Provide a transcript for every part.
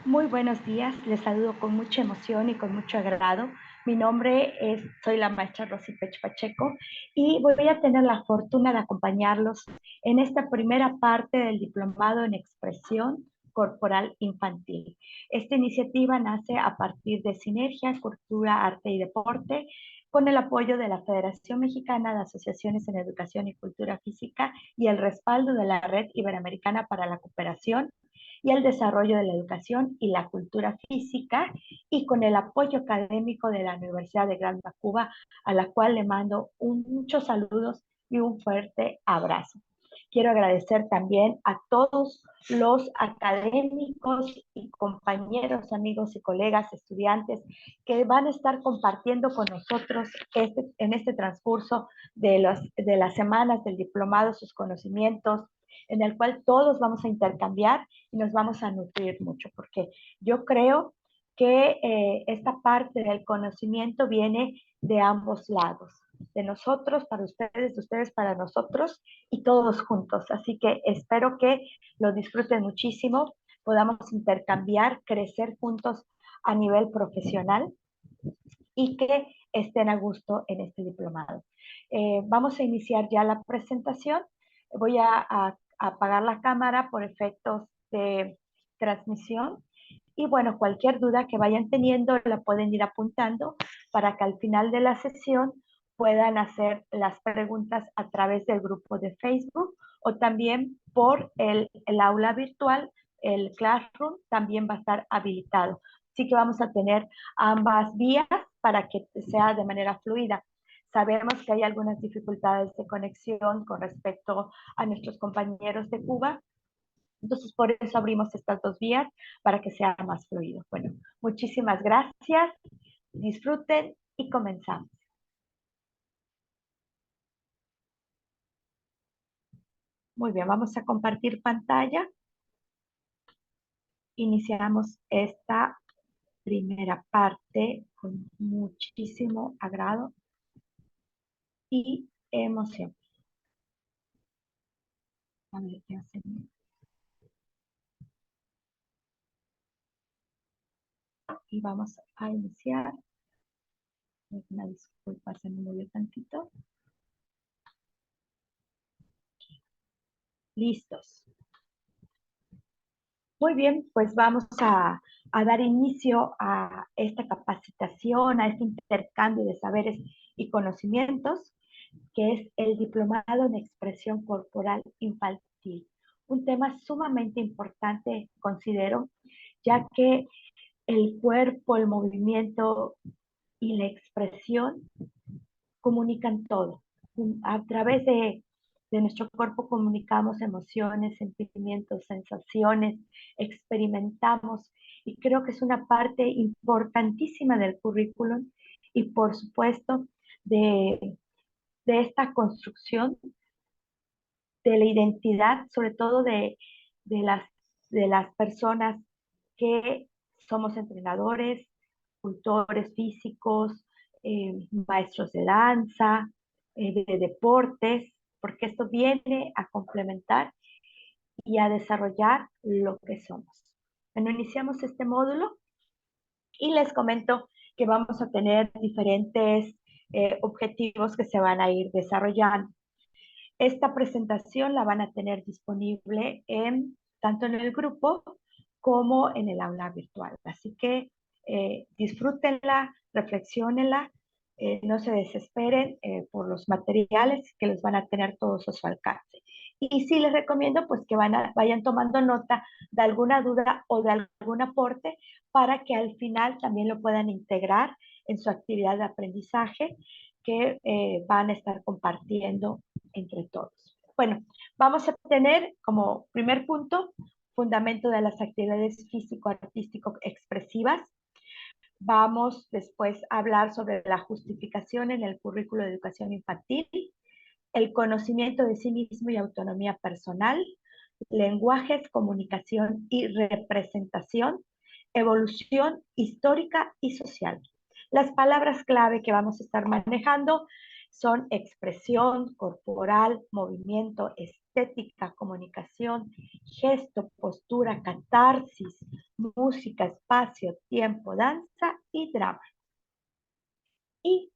Muy buenos días, les saludo con mucha emoción y con mucho agrado. Mi nombre soy la maestra Rosy Pech Pacheco y voy a tener la fortuna de acompañarlos en esta primera parte del diplomado en expresión corporal infantil. Esta iniciativa nace a partir de Sinergia, Cultura, Arte y Deporte, con el apoyo de la Federación Mexicana de Asociaciones en Educación y Cultura Física y el respaldo de la Red Iberoamericana para la Cooperación y el desarrollo de la educación y la cultura física, y con el apoyo académico de la Universidad de Gran Cuba, a la cual le mando muchos saludos y un fuerte abrazo. Quiero agradecer también a todos los académicos y compañeros, amigos y colegas, estudiantes que van a estar compartiendo con nosotros en este transcurso de las semanas del diplomado sus conocimientos, en el cual todos vamos a intercambiar y nos vamos a nutrir mucho, porque yo creo que esta parte del conocimiento viene de ambos lados, de nosotros para ustedes, de ustedes para nosotros y todos juntos. Así que espero que lo disfruten muchísimo, podamos intercambiar, crecer juntos a nivel profesional y que estén a gusto en este diplomado. Vamos a iniciar ya la presentación. Voy a apagar la cámara por efectos de transmisión. Y bueno, cualquier duda que vayan teniendo la pueden ir apuntando para que al final de la sesión puedan hacer las preguntas a través del grupo de Facebook o también por el aula virtual, el Classroom también va a estar habilitado. Así que vamos a tener ambas vías para que sea de manera fluida. Sabemos que hay algunas dificultades de conexión con respecto a nuestros compañeros de Cuba, entonces por eso abrimos estas dos vías para que sea más fluido. Bueno, muchísimas gracias, disfruten y comenzamos. Muy bien, vamos a compartir pantalla. Iniciamos esta primera parte con muchísimo agrado y emoción. A ver qué hacen. Y vamos a iniciar. Una disculpa, se me movió tantito. Listos. Muy bien, pues vamos a dar inicio a esta capacitación, a este intercambio de saberes y conocimientos, que es el diplomado en expresión corporal infantil. Un tema sumamente importante, considero, ya que el cuerpo, el movimiento y la expresión comunican todo. A través de nuestro cuerpo comunicamos emociones, sentimientos, sensaciones, experimentamos, y creo que es una parte importantísima del currículum y por supuesto de esta construcción de la identidad, sobre todo de, las, de las personas que somos entrenadores, cultores físicos, maestros de danza, de deportes, porque esto viene a complementar y a desarrollar lo que somos. Bueno, iniciamos este módulo y les comento que vamos a tener diferentes objetivos que se van a ir desarrollando. Esta presentación la van a tener disponible tanto en el grupo como en el aula virtual. Así que disfrútenla, reflexionenla, no se desesperen por los materiales que los van a tener todos a su alcance. Y sí les recomiendo pues que vayan tomando nota de alguna duda o de algún aporte para que al final también lo puedan integrar en su actividad de aprendizaje que van a estar compartiendo entre todos. Bueno, vamos a tener como primer punto fundamento de las actividades físico-artístico-expresivas. Vamos después a hablar sobre la justificación en el currículo de educación infantil, el conocimiento de sí mismo y autonomía personal, lenguajes, comunicación y representación, evolución histórica y social. Las palabras clave que vamos a estar manejando son expresión corporal, movimiento, estética, comunicación, gesto, postura, catarsis, música, espacio, tiempo, danza y drama. ¿Y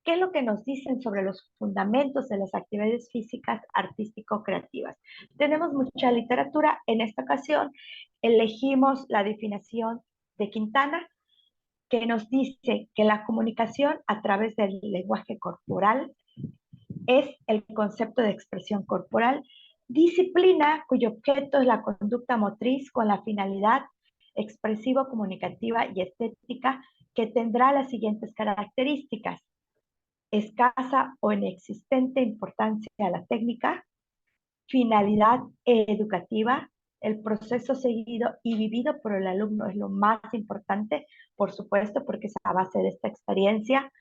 qué es lo que nos dicen sobre los fundamentos de las actividades físicas artístico-creativas? Tenemos mucha literatura. En esta ocasión elegimos la definición de Quintana, que nos dice que la comunicación a través del lenguaje corporal es el concepto de expresión corporal, disciplina cuyo objeto es la conducta motriz con la finalidad expresivo, comunicativa y estética que tendrá las siguientes características: escasa o inexistente importancia a la técnica, finalidad educativa, el proceso seguido y vivido por el alumno es lo más importante, por supuesto, porque es a base de esta experiencia.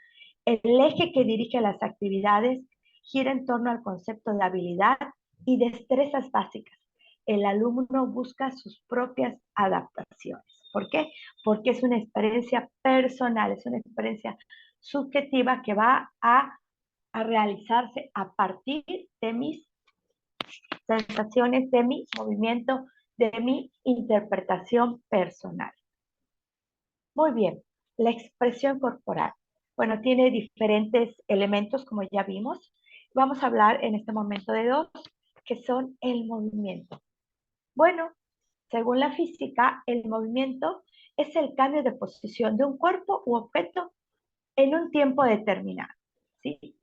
El eje que dirige las actividades gira en torno al concepto de habilidad y destrezas básicas. El alumno busca sus propias adaptaciones. ¿Por qué? Porque es una experiencia personal, es una experiencia subjetiva que va a realizarse a partir de mis sensaciones, de mi movimiento, de mi interpretación personal. Muy bien, la expresión corporal. Bueno, tiene diferentes elementos, como ya vimos. Vamos a hablar en este momento de dos, que son el movimiento. Bueno, según la física, el movimiento es el cambio de posición de un cuerpo u objeto en un tiempo determinado. ¿Sí?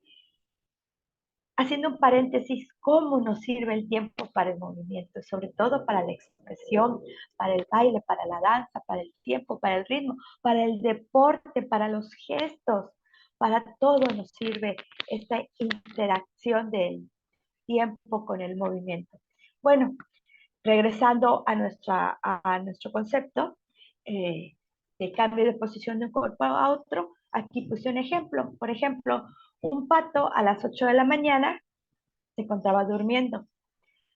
Haciendo un paréntesis, ¿cómo nos sirve el tiempo para el movimiento? Sobre todo para la expresión, para el baile, para la danza, para el tiempo, para el ritmo, para el deporte, para los gestos, para todo nos sirve esta interacción del tiempo con el movimiento. Bueno, regresando a nuestro concepto de cambio de posición de un cuerpo a otro, aquí puse un ejemplo. Por ejemplo, un pato a las 8 de la mañana se encontraba durmiendo,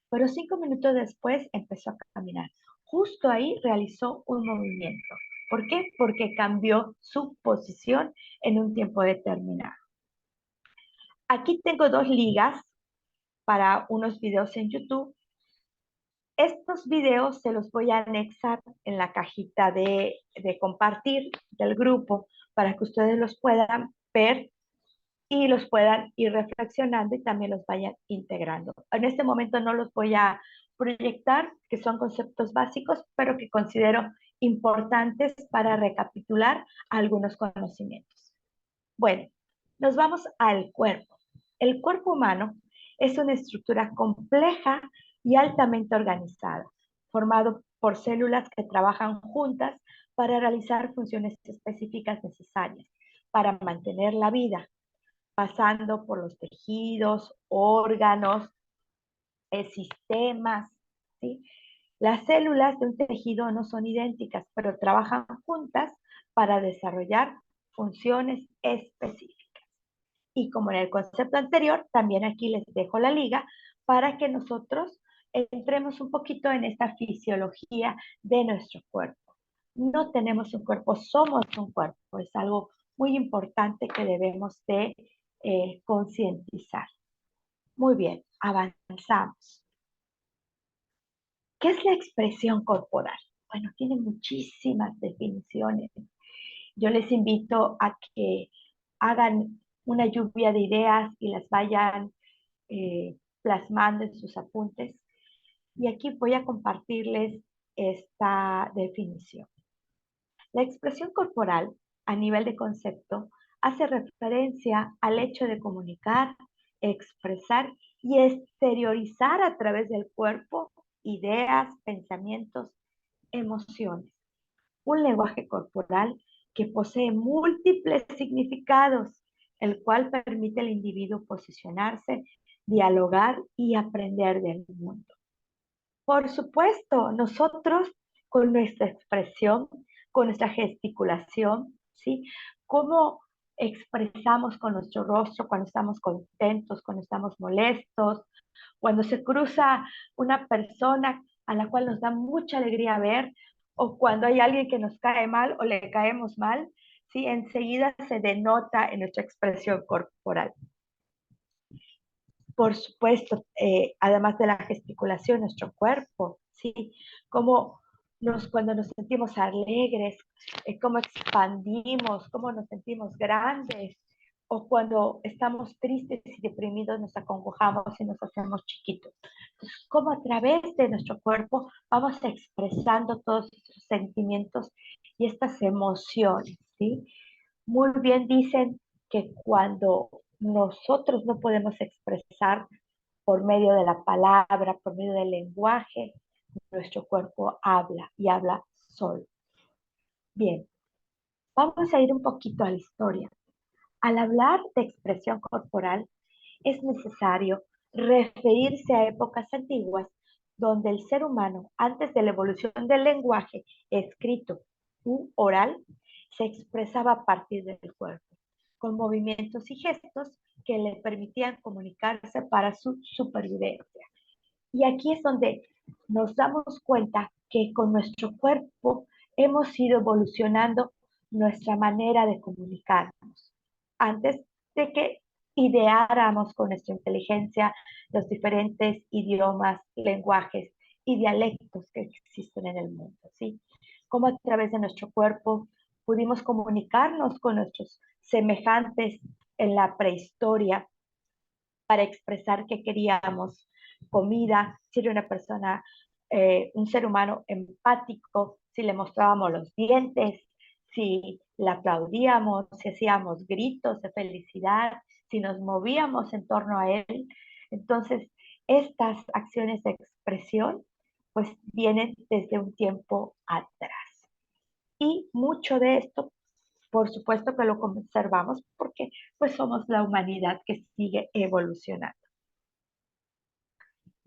pero 5 minutos después empezó a caminar. Justo ahí realizó un movimiento. ¿Por qué? Porque cambió su posición en un tiempo determinado. Aquí tengo dos ligas para unos videos en YouTube. Estos videos se los voy a anexar en la cajita de compartir del grupo para que ustedes los puedan ver y los puedan ir reflexionando y también los vayan integrando. En este momento no los voy a proyectar, que son conceptos básicos, pero que considero importantes para recapitular algunos conocimientos. Bueno, nos vamos al cuerpo. El cuerpo humano es una estructura compleja y altamente organizada, formado por células que trabajan juntas para realizar funciones específicas necesarias para mantener la vida, pasando por los tejidos, órganos, sistemas, ¿sí? Las células de un tejido no son idénticas, pero trabajan juntas para desarrollar funciones específicas. Y como en el concepto anterior, también aquí les dejo la liga para que nosotros entremos un poquito en esta fisiología de nuestro cuerpo. No tenemos un cuerpo, somos un cuerpo. Es algo muy importante que debemos de concientizar. Muy bien, avanzamos. ¿Qué es la expresión corporal? Bueno, tiene muchísimas definiciones. Yo les invito a que hagan una lluvia de ideas y las vayan plasmando en sus apuntes. Y aquí voy a compartirles esta definición. La expresión corporal, a nivel de concepto, hace referencia al hecho de comunicar, expresar y exteriorizar a través del cuerpo ideas, pensamientos, emociones. Un lenguaje corporal que posee múltiples significados, el cual permite al individuo posicionarse, dialogar y aprender del mundo. Por supuesto, nosotros con nuestra expresión, con nuestra gesticulación, ¿sí? ¿Cómo expresamos con nuestro rostro cuando estamos contentos, cuando estamos molestos, cuando se cruza una persona a la cual nos da mucha alegría ver, o cuando hay alguien que nos cae mal o le caemos mal, ¿sí? Enseguida se denota en nuestra expresión corporal. Por supuesto, además de la gesticulación, nuestro cuerpo, ¿sí? Cómo cuando nos sentimos alegres, cómo expandimos, cómo nos sentimos grandes, o cuando estamos tristes y deprimidos nos acongojamos y nos hacemos chiquitos. Entonces, cómo a través de nuestro cuerpo vamos expresando todos esos sentimientos y estas emociones, ¿sí? Muy bien dicen que cuando nosotros no podemos expresar por medio de la palabra, por medio del lenguaje, nuestro cuerpo habla y habla solo. Bien, vamos a ir un poquito a la historia. Al hablar de expresión corporal, es necesario referirse a épocas antiguas donde el ser humano, antes de la evolución del lenguaje escrito u oral, se expresaba a partir del cuerpo, con movimientos y gestos que le permitían comunicarse para su supervivencia. Y aquí es donde nos damos cuenta que con nuestro cuerpo hemos ido evolucionando nuestra manera de comunicarnos. Antes de que ideáramos con nuestra inteligencia los diferentes idiomas, lenguajes y dialectos que existen en el mundo, ¿sí? Cómo a través de nuestro cuerpo pudimos comunicarnos con nuestros semejantes en la prehistoria para expresar que queríamos comida, si era una persona, un ser humano empático, si le mostrábamos los dientes, si le aplaudíamos, si hacíamos gritos de felicidad, si nos movíamos en torno a él. Entonces, estas acciones de expresión pues vienen desde un tiempo atrás. Y mucho de esto, por supuesto que lo conservamos porque pues somos la humanidad que sigue evolucionando.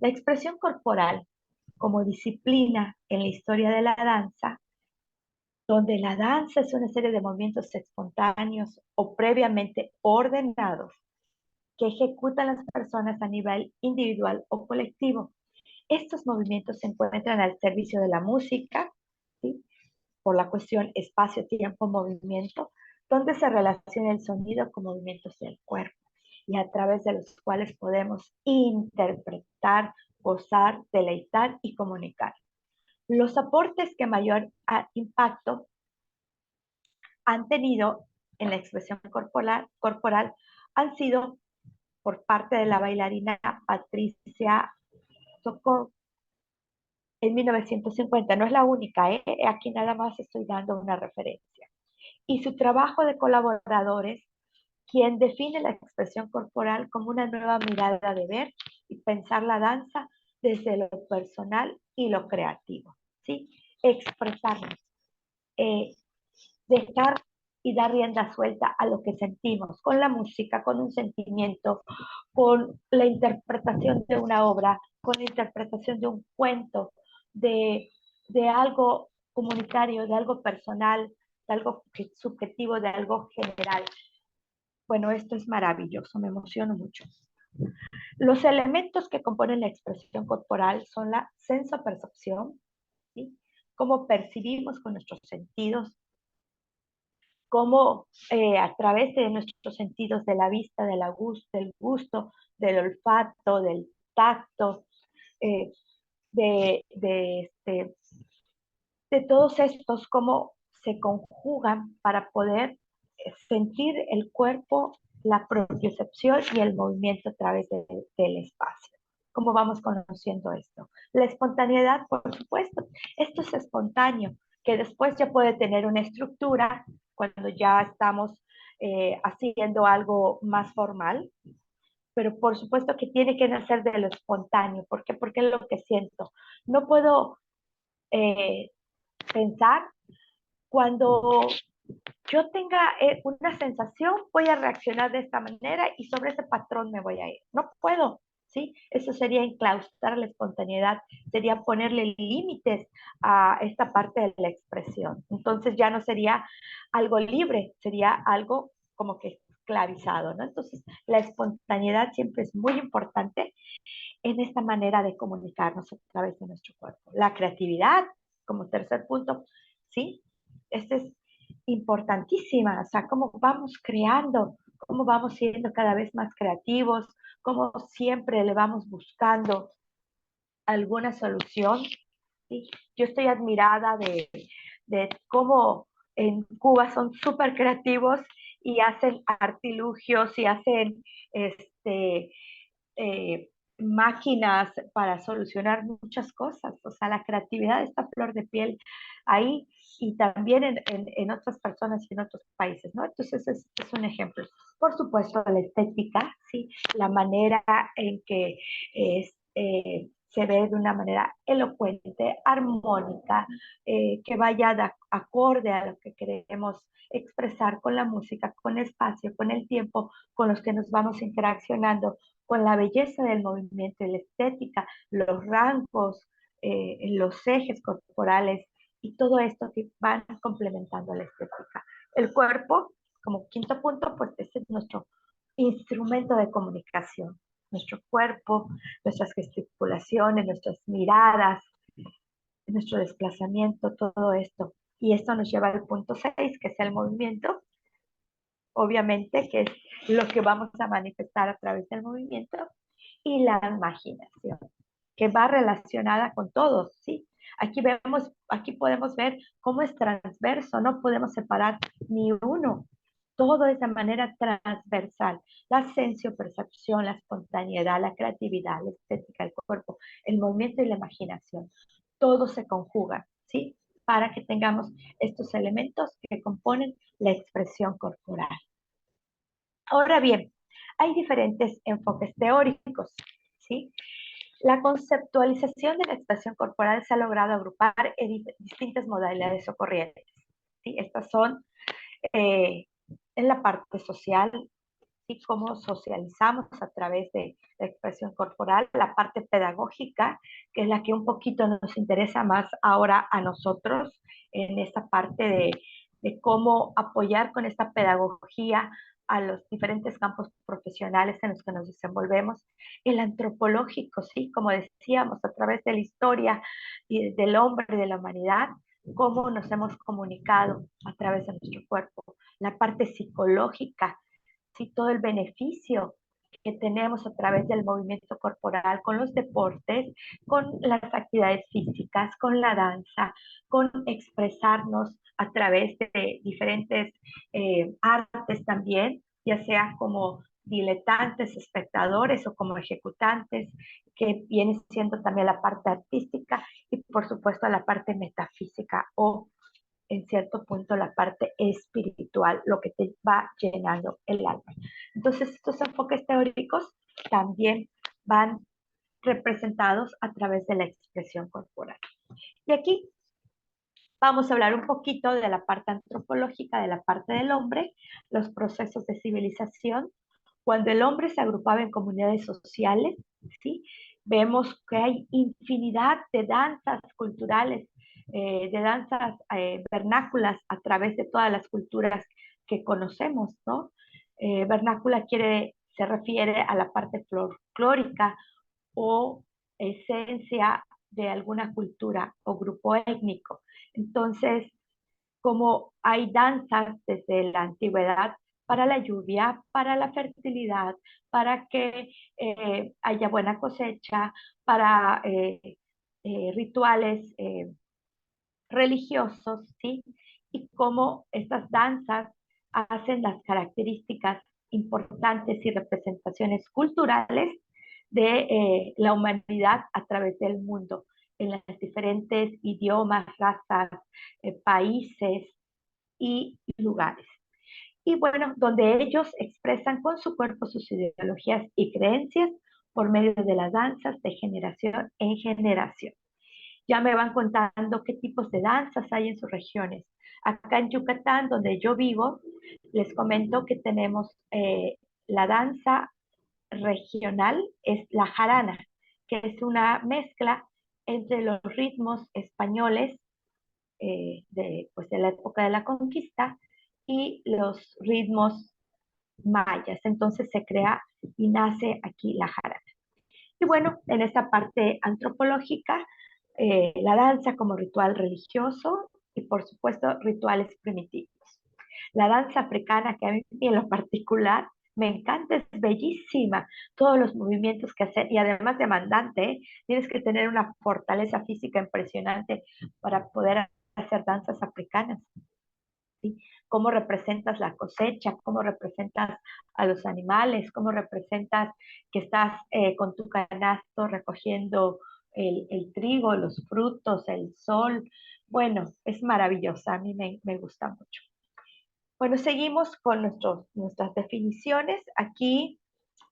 La expresión corporal como disciplina en la historia de la danza, donde la danza es una serie de movimientos espontáneos o previamente ordenados que ejecutan las personas a nivel individual o colectivo. Estos movimientos se encuentran al servicio de la música, ¿sí? Por la cuestión espacio, tiempo, movimiento, donde se relaciona el sonido con movimientos del cuerpo y a través de los cuales podemos interpretar, gozar, deleitar y comunicar. Los aportes que mayor impacto han tenido en la expresión corporal han sido por parte de la bailarina Patricia Socorro en 1950. No es la única, ¿eh? Aquí nada más estoy dando una referencia. Y su trabajo de colaboradores, quien define la expresión corporal como una nueva mirada de ver y pensar la danza desde lo personal y lo creativo, ¿sí? Expresarnos, eh, dejar y dar rienda suelta a lo que sentimos, con la música, con un sentimiento, con la interpretación de una obra, con la interpretación de un cuento, de algo comunitario, de algo personal, de algo subjetivo, de algo general. Bueno, esto es maravilloso, me emociono mucho. Los elementos que componen la expresión corporal son la sensopercepción, ¿sí? Cómo percibimos con nuestros sentidos, cómo a través de nuestros sentidos de la vista, del gusto, del olfato, del tacto, eh, de todos estos, cómo se conjugan para poder sentir el cuerpo, la propiocepción y el movimiento a través del espacio. ¿Cómo vamos conociendo esto? La espontaneidad, por supuesto. Esto es espontáneo, que después ya puede tener una estructura cuando ya estamos haciendo algo más formal, pero por supuesto que tiene que nacer de lo espontáneo. ¿Por qué? Porque es lo que siento. No puedo eh, pensar cuando yo tenga una sensación, voy a reaccionar de esta manera y sobre ese patrón me voy a ir. No puedo, ¿sí? Eso sería enclaustrar la espontaneidad, sería ponerle límites a esta parte de la expresión. Entonces ya no sería algo libre, sería algo como que esclavizado, ¿no? Entonces la espontaneidad siempre es muy importante en esta manera de comunicarnos a través de nuestro cuerpo. La creatividad, como tercer punto, ¿sí? Este es importantísima, o sea, cómo vamos creando, cómo vamos siendo cada vez más creativos, cómo siempre le vamos buscando alguna solución ¿sí? Yo estoy admirada de cómo en Cuba son súper creativos y hacen artilugios y hacen este, máquinas para solucionar muchas cosas. O sea, la creatividad está a flor de piel ahí y también en otras personas y en otros países, ¿no? Entonces es un ejemplo. Por supuesto, la estética, ¿sí? La manera en que se ve de una manera elocuente, armónica, que vaya acorde a lo que queremos expresar con la música, con espacio, con el tiempo, con los que nos vamos interaccionando, con la belleza del movimiento y la estética, los rangos, los ejes corporales y todo esto que van complementando la estética. El cuerpo, como quinto punto, pues ese es nuestro instrumento de comunicación. Nuestro cuerpo, nuestras gesticulaciones, nuestras miradas, nuestro desplazamiento, todo esto. Y esto nos lleva al punto 6, que es el movimiento, obviamente, que es lo que vamos a manifestar a través del movimiento, y la imaginación, que va relacionada con todos, ¿sí? Aquí podemos ver cómo es transverso, no podemos separar ni uno, todo es de manera transversal. La sensopercepción, la espontaneidad, la creatividad, la estética, el cuerpo, el movimiento y la imaginación, todo se conjuga, ¿sí? Para que tengamos estos elementos que componen la expresión corporal. Ahora bien, hay diferentes enfoques teóricos, ¿sí? La conceptualización de la expresión corporal se ha logrado agrupar en distintas modalidades o corrientes, ¿sí? Estas son eh, en la parte social, ¿sí? Cómo socializamos a través de la expresión corporal, la parte pedagógica, que es la que un poquito nos interesa más ahora a nosotros, en esta parte de cómo apoyar con esta pedagogía a los diferentes campos profesionales en los que nos desenvolvemos. El antropológico, sí, como decíamos, a través de la historia y del hombre y de la humanidad, cómo nos hemos comunicado a través de nuestro cuerpo. La parte psicológica, sí, todo el beneficio que tenemos a través del movimiento corporal, con los deportes, con las actividades físicas, con la danza, con expresarnos a través de diferentes artes también, ya sea como diletantes, espectadores o como ejecutantes, que viene siendo también la parte artística y por supuesto la parte metafísica o en cierto punto la parte espiritual, lo que te va llenando el alma. Entonces, estos enfoques teóricos también van representados a través de la expresión corporal. Y aquí vamos a hablar un poquito de la parte antropológica, de la parte del hombre, los procesos de civilización. Cuando el hombre se agrupaba en comunidades sociales, ¿sí? Vemos que hay infinidad de danzas culturales, de danzas vernáculas a través de todas las culturas que conocemos, ¿no? Vernácula se refiere a la parte folclórica o esencia de alguna cultura o grupo étnico. Entonces, como hay danzas desde la antigüedad para la lluvia, para la fertilidad, para que haya buena cosecha, para rituales religiosos, ¿sí? Y cómo estas danzas hacen las características importantes y representaciones culturales de la humanidad a través del mundo, en los diferentes idiomas, razas, países y lugares. Y bueno, donde ellos expresan con su cuerpo sus ideologías y creencias por medio de las danzas de generación en generación. Ya me van contando qué tipos de danzas hay en sus regiones. Acá en Yucatán, donde yo vivo, les comento que tenemos la danza regional, es la jarana, que es una mezcla entre los ritmos españoles pues de la época de la conquista y los ritmos mayas. Entonces se crea y nace aquí la jarana. Y bueno, en esta parte antropológica, la danza como ritual religioso y por supuesto rituales primitivos. La danza africana, que a mí en lo particular Me encanta, es bellísima. Todos los movimientos que hacer y además demandante, ¿eh? Tienes que tener una fortaleza física impresionante para poder hacer danzas africanas. ¿Sí? Cómo representas la cosecha, cómo representas a los animales, cómo representas que estás con tu canasto recogiendo el trigo, los frutos, el sol. Bueno, es maravillosa, a mí me gusta mucho. Bueno, seguimos con nuestras definiciones. Aquí,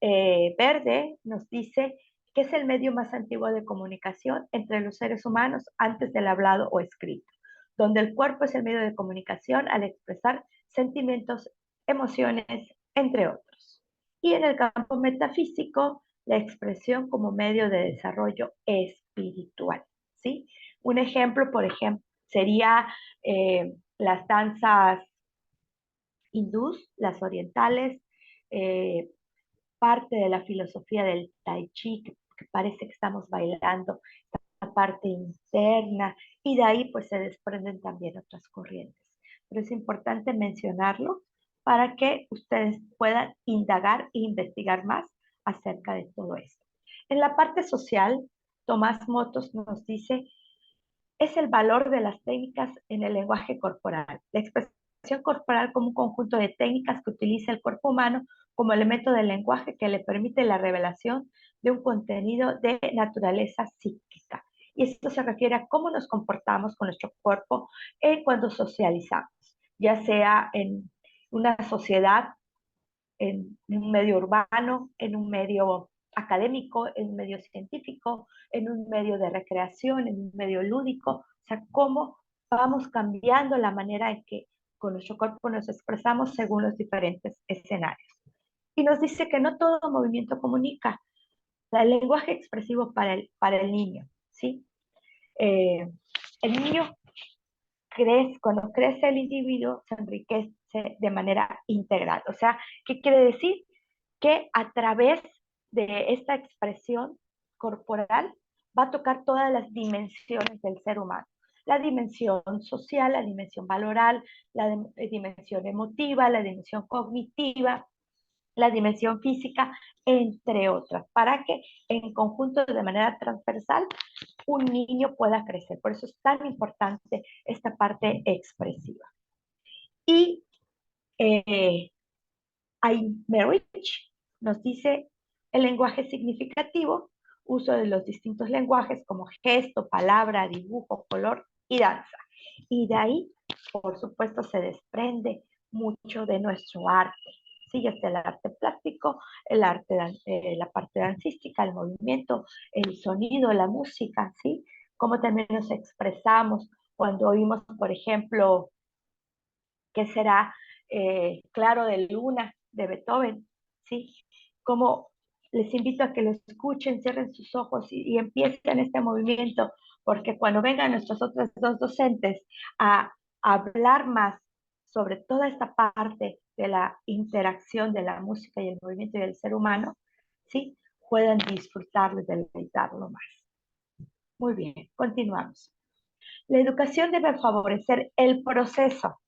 Verde nos dice que es el medio más antiguo de comunicación entre los seres humanos antes del hablado o escrito, donde el cuerpo es el medio de comunicación al expresar sentimientos, emociones, entre otros. Y en el campo metafísico, la expresión como medio de desarrollo espiritual, ¿sí? Un ejemplo, por ejemplo, sería las danzas hindús, las orientales, eh, parte de la filosofía del tai chi, que parece que estamos bailando, la parte interna, y de ahí pues se desprenden también otras corrientes. Pero es importante mencionarlo para que ustedes puedan indagar e investigar más acerca de todo esto. En la parte social, Tomás Motos nos dice es el valor de las técnicas en el lenguaje corporal. La expresión corporal como un conjunto de técnicas que utiliza el cuerpo humano como elemento del lenguaje que le permite la revelación de un contenido de naturaleza psíquica. Y esto se refiere a cómo nos comportamos con nuestro cuerpo cuando socializamos, ya sea en una sociedad, en un medio urbano, en un medio académico, en un medio científico, en un medio de recreación, en un medio lúdico, o sea, cómo vamos cambiando la manera en que con nuestro cuerpo nos expresamos según los diferentes escenarios. Y nos dice que no todo movimiento comunica, el lenguaje expresivo para el niño, ¿sí? Eh, el niño crece, cuando crece el individuo se enriquece de manera integral. O sea, ¿qué quiere decir? Que a través de esta expresión corporal va a tocar todas las dimensiones del ser humano. La dimensión social, la dimensión valoral, la dimensión emotiva, la dimensión cognitiva, la dimensión física, entre otras, para que en conjunto, de manera transversal, un niño pueda crecer. Por eso es tan importante esta parte expresiva. Y eh, Aymerich nos dice el lenguaje significativo, uso de los distintos lenguajes como gesto, palabra, dibujo, color y danza. Y de ahí, por supuesto, se desprende mucho de nuestro arte. Sí, ya sea el arte plástico, el arte, la parte dancística, el movimiento, el sonido, la música, ¿sí? Cómo también nos expresamos cuando oímos, por ejemplo, que será Claro de Luna de Beethoven, ¿sí? Como les invito a que lo escuchen, cierren sus ojos y empiecen este movimiento, porque cuando vengan nuestros otros dos docentes a hablar más sobre toda esta parte de la interacción de la música y el movimiento y del ser humano, ¿sí? Puedan disfrutarlo y deleitarlo más. Muy bien, continuamos. La educación debe favorecer el proceso,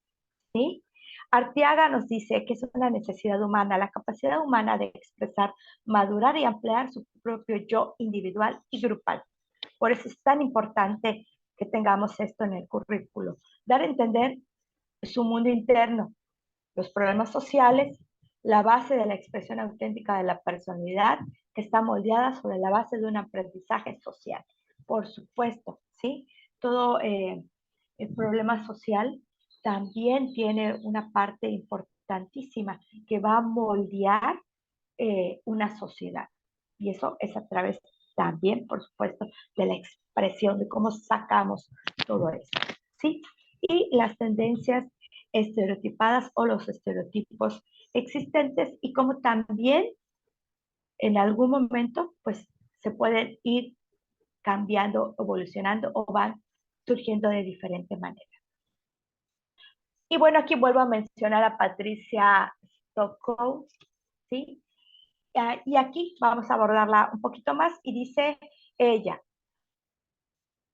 ¿sí? Arteaga nos dice que es una necesidad humana, la capacidad humana de expresar, madurar y ampliar su propio yo individual y grupal. Por eso es tan importante que tengamos esto en el currículo. Dar a entender su mundo interno, los problemas sociales, la base de la expresión auténtica de la personalidad que está moldeada sobre la base de un aprendizaje social. Por supuesto, ¿sí? Todo el problema social también tiene una parte importantísima que va a moldear una sociedad. Y eso es a través también, por supuesto, de la expresión, de cómo sacamos todo eso. ¿Sí? Y las tendencias estereotipadas o los estereotipos existentes y cómo también en algún momento pues se pueden ir cambiando, evolucionando o van surgiendo de diferente manera. Y bueno, aquí vuelvo a mencionar a Patricia Stokoe, ¿sí? Y aquí vamos a abordarla un poquito más y dice ella,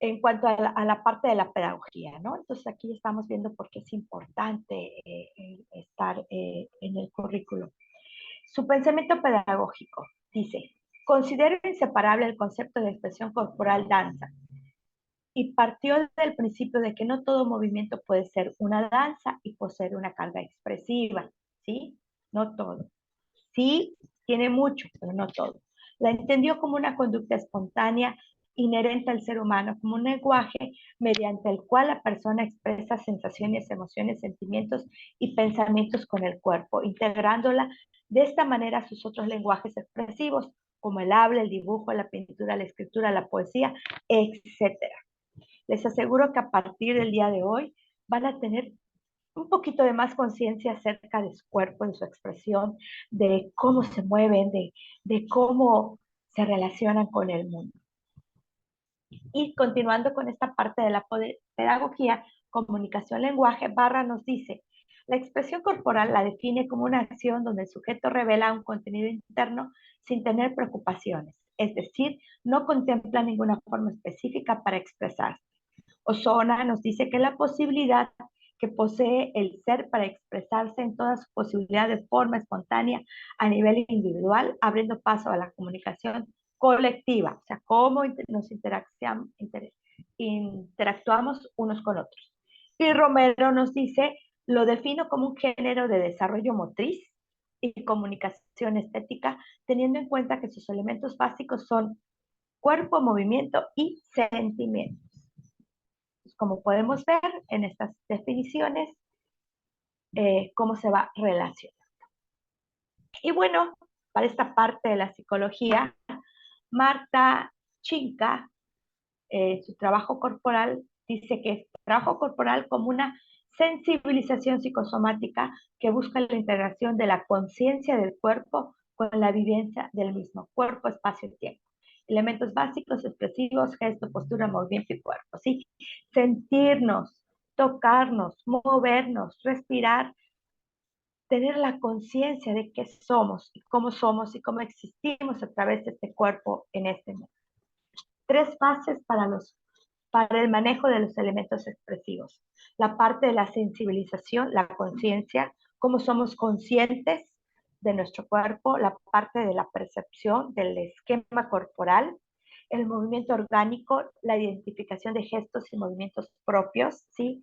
en cuanto a la parte de la pedagogía, ¿no? Entonces aquí estamos viendo por qué es importante estar en el currículo. Su pensamiento pedagógico dice, considero inseparable el concepto de expresión corporal danza y partió del principio de que no todo movimiento puede ser una danza y poseer una carga expresiva, ¿sí? No todo. Sí, tiene mucho, pero no todo. La entendió como una conducta espontánea inherente al ser humano, como un lenguaje mediante el cual la persona expresa sensaciones, emociones, sentimientos y pensamientos con el cuerpo, integrándola de esta manera a sus otros lenguajes expresivos, como el habla, el dibujo, la pintura, la escritura, la poesía, etcétera. Les aseguro que a partir del día de hoy van a tener un poquito de más conciencia acerca de su cuerpo, de su expresión, de cómo se mueven, de cómo se relacionan con el mundo. Y continuando con esta parte de la pedagogía, comunicación, lenguaje, Barra nos dice, la expresión corporal la define como una acción donde el sujeto revela un contenido interno sin tener preocupaciones, es decir, no contempla ninguna forma específica para expresarse. Osona nos dice que la posibilidad que posee el ser para expresarse en toda su posibilidad de forma espontánea a nivel individual, abriendo paso a la comunicación colectiva, o sea, cómo nos interactuamos unos con otros. Y Romero nos dice, lo defino como un género de desarrollo motriz y comunicación estética, teniendo en cuenta que sus elementos básicos son cuerpo, movimiento y sentimiento. Como podemos ver en estas definiciones, cómo se va relacionando. Y bueno, para esta parte de la psicología, Marta Chinca, su trabajo corporal, dice que es trabajo corporal como una sensibilización psicosomática que busca la integración de la conciencia del cuerpo con la vivencia del mismo cuerpo, espacio y tiempo. Elementos básicos, expresivos, gesto, postura, movimiento y cuerpo, ¿sí? Sentirnos, tocarnos, movernos, respirar, tener la conciencia de qué somos y cómo existimos a través de este cuerpo en este mundo. 3 fases para el manejo de los elementos expresivos. La parte de la sensibilización, la conciencia, cómo somos conscientes de nuestro cuerpo, la parte de la percepción del esquema corporal, el movimiento orgánico, la identificación de gestos y movimientos propios, ¿sí?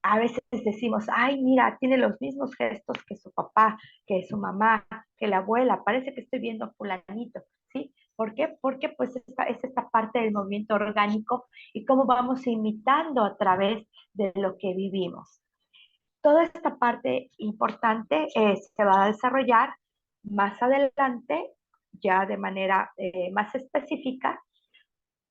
A veces decimos, ay, mira, tiene los mismos gestos que su papá, que su mamá, que la abuela, parece que estoy viendo a fulanito, ¿sí? ¿Por qué? Porque pues es esta parte del movimiento orgánico y cómo vamos imitando a través de lo que vivimos. Toda esta parte importante se va a desarrollar más adelante, ya de manera más específica,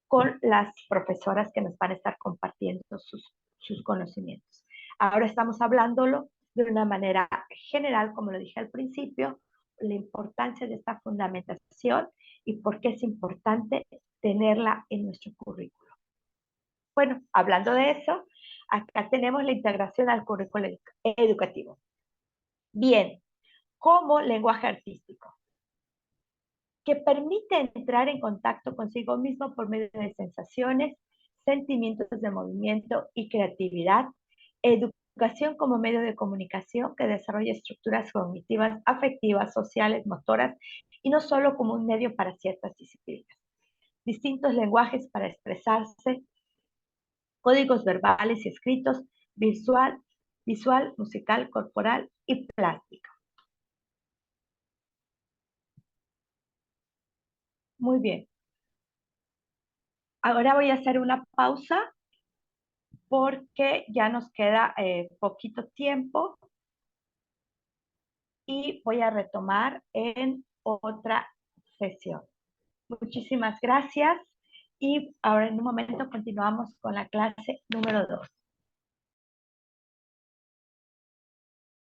con las profesoras que nos van a estar compartiendo sus conocimientos. Ahora estamos hablándolo de una manera general, como lo dije al principio, la importancia de esta fundamentación y por qué es importante tenerla en nuestro currículo. Bueno, hablando de eso, acá tenemos la integración al currículo educativo. Bien, como lenguaje artístico, que permite entrar en contacto consigo mismo por medio de sensaciones, sentimientos de movimiento y creatividad, educación como medio de comunicación que desarrolla estructuras cognitivas, afectivas, sociales, motoras, y no solo como un medio para ciertas disciplinas. Distintos lenguajes para expresarse, códigos verbales y escritos, visual, musical, corporal y plástico. Muy bien. Ahora voy a hacer una pausa porque ya nos queda poquito tiempo y voy a retomar en otra sesión. Muchísimas gracias y ahora en un momento continuamos con la clase número 2.